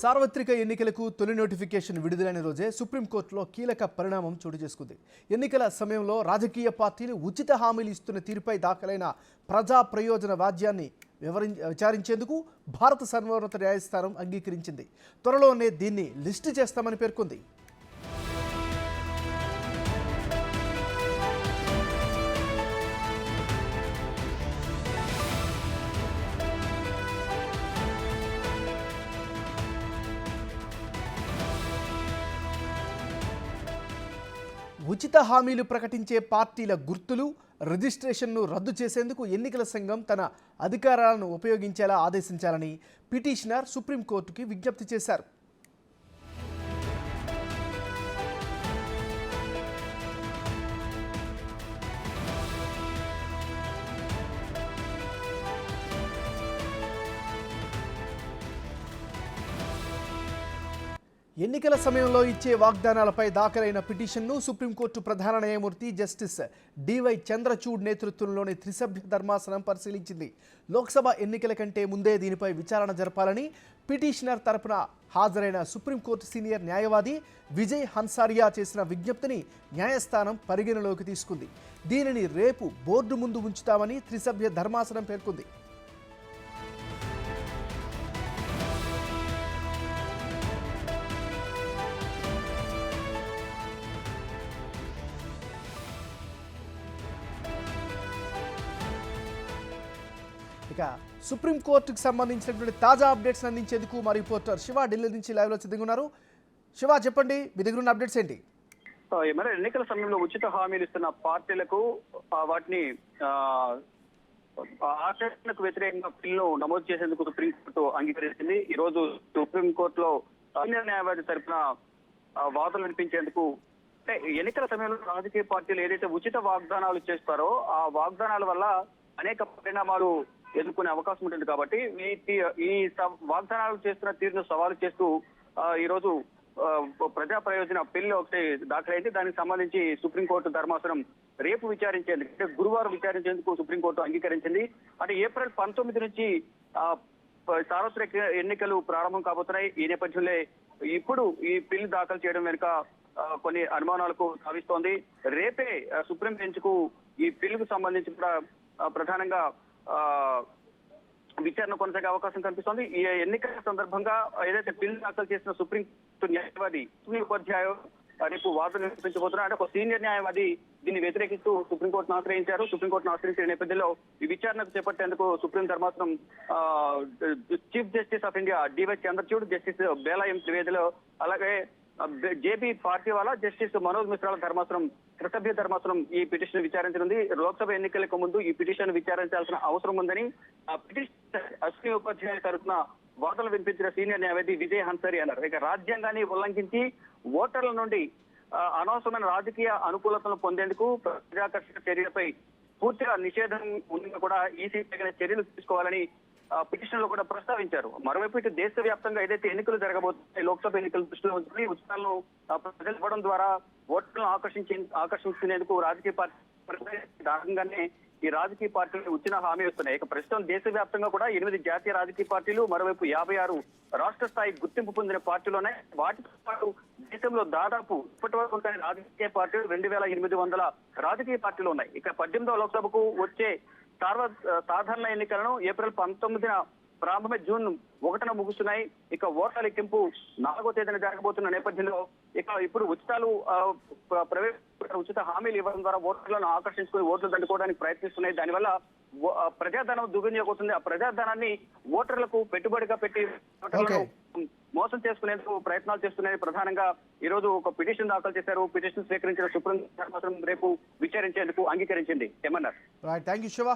సార్వత్రిక ఎన్నికలకు తొలి నోటిఫికేషన్ విడుదలైన రోజే సుప్రీంకోర్టులో కీలక పరిణామం చోటు చేసుకుంది. ఎన్నికల సమయంలో రాజకీయ పార్టీలు ఉచిత హామీలు ఇస్తున్న తీరుపై దాఖలైన ప్రజా ప్రయోజన వాద్యాన్ని విచారించేందుకు భారత సర్వోన్నత న్యాయస్థానం అంగీకరించింది. త్వరలోనే దీన్ని లిస్టు చేస్తామని పేర్కొంది. ఉచిత హామీలు ప్రకటించే పార్టీల గుర్తులు రిజిస్ట్రేషన్ను రద్దు చేసేందుకు ఎన్నికల సంఘం తన అధికారాలను ఉపయోగించేలా ఆదేశించాలని పిటిషనర్ సుప్రీంకోర్టుకి విజ్ఞప్తి చేశారు. ఎన్నికల సమయంలో ఇచ్చే వాగ్దానాలపై దాఖలైన పిటిషన్ను సుప్రీంకోర్టు ప్రధాన న్యాయమూర్తి జస్టిస్ డివై చంద్రచూడ్ నేతృత్వంలోని త్రిసభ్య ధర్మాసనం పరిశీలించింది. లోక్సభ ఎన్నికల కంటే ముందే దీనిపై విచారణ జరపాలని పిటిషనర్ తరపున హాజరైన సుప్రీంకోర్టు సీనియర్ న్యాయవాది విజయ్ హన్సారియా చేసిన విజ్ఞప్తిని న్యాయస్థానం పరిగణలోకి తీసుకుంది. దీనిని రేపు బోర్డు ముందు ఉంచుతామని త్రిసభ్య ధర్మాసనం పేర్కొంది. ఇక సుప్రీంకోర్టుకు సంబంధించినటువంటి తాజా అప్డేట్స్ అందించేందుకు మా రిపోర్టర్ శివ ఢిల్లీ నుంచి లైవ్లో సిద్ధంగా ఉన్నారు. శివ, చెప్పండి, మీ దగ్గర ఉన్న అప్డేట్స్ ఏంటి? మరి ఎన్నికల సమయంలో ఉచిత హామీలు ఇస్తున్న పార్టీలకు వాటిని ఆచరణకు వ్యతిరేకంగా బిల్లు నమోదు చేసేందుకు సుప్రీంకోర్టు అంగీకరించింది. ఈ రోజు సుప్రీంకోర్టులో సీనియర్ న్యాయవాది తరపున వాదనలు వినిపించేందుకు, అంటే ఎన్నికల సమయంలో రాజకీయ పార్టీలు ఏదైతే ఉచిత వాగ్దానాలు చేస్తారో ఆ వాగ్దానాల వల్ల అనేక పరిణామాలు ఎదుర్కొనే అవకాశం ఉంటుంది. కాబట్టి ఈ వాగ్దానాలు చేస్తున్న తీరును సవాలు చేస్తూ ఈ రోజు ప్రజా ప్రయోజన బిల్లు ఒకటి దాఖలైంది. దానికి సంబంధించి సుప్రీంకోర్టు ధర్మాసనం రేపు విచారించేందుకు, అంటే గురువారం విచారించేందుకు సుప్రీంకోర్టు అంగీకరించింది. అంటే ఏప్రిల్ 19 నుంచి సార్వత్రిక ఎన్నికలు ప్రారంభం కాబోతున్నాయి. ఈ నేపథ్యంలో ఇప్పుడు ఈ బిల్లు దాఖలు చేయడం వెనుక కొన్ని అనుమానాలకు సాగిస్తోంది. రేపే సుప్రీం బెంచ్కు ఈ బిల్లుకు సంబంధించి కూడా ప్రధానంగా విచారణ కొనసాగే అవకాశం కనిపిస్తోంది. ఈ ఎన్నికల సందర్భంగా ఏదైతే బిల్లు దాఖలు చేసిన సుప్రీంకోర్టు న్యాయవాది ఉపాధ్యాయ రేపు వాదన వినిపించబోతున్నారు. అంటే ఒక సీనియర్ న్యాయవాది దీన్ని వ్యతిరేకిస్తూ సుప్రీంకోర్టును ఆశ్రయించారు. సుప్రీంకోర్టును ఆశ్రయించిన నేపథ్యంలో ఈ విచారణకు చేపట్టేందుకు సుప్రీం ధర్మాసనం chief justice of India DY Chandrachud, justice బేలాయం త్రివేదిలో, అలాగే జేపీ పార్టీవాలా, జస్టిస్ మనోజ్ మిశ్రాల ధర్మాసనం, త్రిసభ్య ధర్మాసనం ఈ పిటిషన్ విచారించనుంది. లోక్సభ ఎన్నికలకు ముందు ఈ పిటిషన్ విచారించాల్సిన అవసరం ఉందని ఆ పిటిషన్ అశ్విని ఉపాధ్యాయ తరఫున వాదనలు వినిపించిన సీనియర్ న్యాయవాది విజయ్ హన్సారి అన్నారు. ఇక రాజ్యాంగాన్ని ఉల్లంఘించి ఓటర్ల నుండి అనవసరమైన రాజకీయ అనుకూలతను పొందేందుకు ప్రజాకర్షక చర్యలపై పూర్తిగా నిషేధం ఉండగా కూడా ఈసీ తగిన చర్యలు తీసుకోవాలని పిటిషన్ లో కూడా ప్రస్తావించారు. మరోవైపు ఇటు దేశవ్యాప్తంగా ఏదైతే ఎన్నికలు జరగబోతున్నాయి, లోక్సభ ఎన్నికలు దృష్టిలో ఉంచుకుని ఉచితాలను ప్రజలు ఇవ్వడం ద్వారా ఓటర్లను ఆకర్షించుకునేందుకు రాజకీయ పార్టీ భాగంగానే ఈ రాజకీయ పార్టీలు ఉచిత హామీ వస్తున్నాయి. ఇక ప్రస్తుతం దేశవ్యాప్తంగా కూడా 8 జాతీయ రాజకీయ పార్టీలు, మరోవైపు 56 రాష్ట్ర స్థాయి గుర్తింపు పొందిన పార్టీలున్నాయి. వాటితో పాటు దేశంలో దాదాపు ఇప్పటి వరకు ఉన్న రాజకీయ పార్టీలు 2800 రాజకీయ పార్టీలు ఉన్నాయి. ఇక 18వ లోక్సభకు వచ్చే సాధారణ ఎన్నికలను ఏప్రిల్ 19న ప్రారంభమే జూన్ 1న ముగుస్తున్నాయి. ఇక ఓట్ల లెక్కింపు 4వ తేదీన జరగబోతున్న నేపథ్యంలో ఇక ఇప్పుడు ఉచిత హామీలు ఇవ్వడం ద్వారా ఓటర్లను ఆకర్షించుకుని ఓట్లు దండుకోవడానికి ప్రయత్నిస్తున్నాయి. దానివల్ల ప్రజాధనం దుర్వినియోగం. ఆ ప్రజాధనాన్ని ఓటర్లకు పెట్టుబడిగా పెట్టి ఓటర్లను మోసం చేసుకునేందుకు ప్రయత్నాలు చేస్తున్నాయి. ప్రధానంగా ఈ రోజు ఒక పిటిషన్ దాఖలు చేశారు. పిటిషన్ స్వీకరించిన సుప్రీం ధర్మాసనం రేపు విచారించేందుకు అంగీకరించింది. ఏమన్నారు? Thank you Shiva.